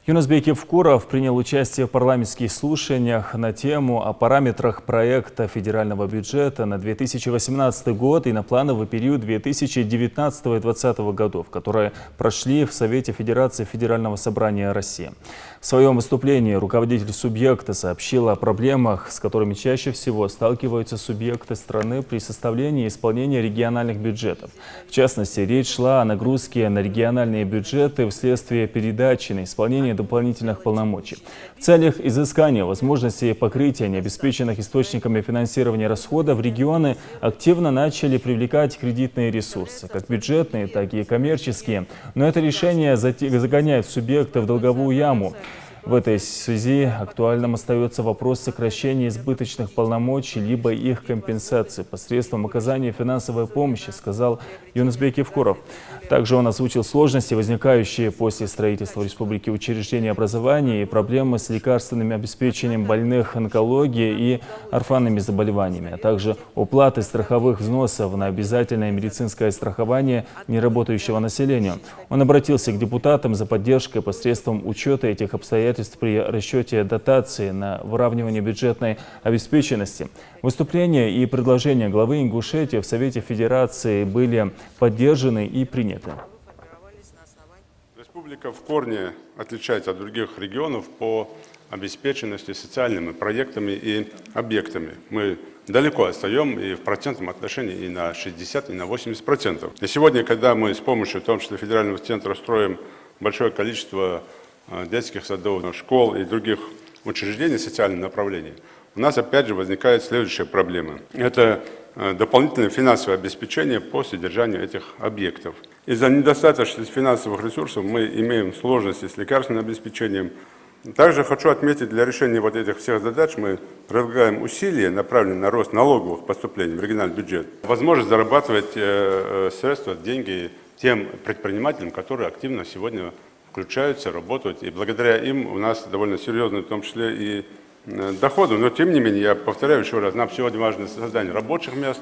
Юнусбек Евкуров принял участие в парламентских слушаниях на тему о параметрах проекта федерального бюджета на 2018 год и на плановый период 2019 и 2020 годов, которые прошли в Совете Федерации Федерального собрания России. В своем выступлении руководитель субъекта сообщил о проблемах, с которыми чаще всего сталкиваются субъекты страны при составлении и исполнении региональных бюджетов. В частности, речь шла о нагрузке на региональные бюджеты вследствие передачи на исполнение дополнительных полномочий. В целях изыскания возможностей покрытия необеспеченных источниками финансирования расходов регионы активно начали привлекать кредитные ресурсы, как бюджетные, так и коммерческие. Но это решение загоняет субъекта в долговую яму. В этой связи актуальным остается вопрос сокращения избыточных полномочий либо их компенсации посредством оказания финансовой помощи, сказал Юнусбек Евкуров. Также он озвучил сложности, возникающие после строительства республики учреждений образования и проблемы с лекарственным обеспечением больных онкологией и орфанными заболеваниями, а также уплаты страховых взносов на обязательное медицинское страхование неработающего населения. Он обратился к депутатам за поддержкой посредством учета этих обстоятельств при расчете дотации на выравнивание бюджетной обеспеченности. Выступления и предложения главы Ингушетии в Совете Федерации были поддержаны и приняты. Республика в корне отличается от других регионов по обеспеченности социальными проектами и объектами. Мы далеко отстаем и в процентном отношении и на 60, и на 80%. И сегодня, когда мы с помощью, в том числе федерального центра, строим большое количество детских садов, школ и других учреждений социального направления, у нас опять же возникает следующая проблема. Это дополнительное финансовое обеспечение по содержанию этих объектов. Из-за недостаточности финансовых ресурсов мы имеем сложности с лекарственным обеспечением. Также хочу отметить, для решения вот этих всех задач мы предлагаем усилия, направленные на рост налоговых поступлений в региональный бюджет. Возможность зарабатывать средства, деньги тем предпринимателям, которые активно сегодня включаются, работают, и благодаря им у нас довольно серьезные, в том числе и доходы. Но тем не менее, я повторяю еще раз, нам сегодня важно создание рабочих мест,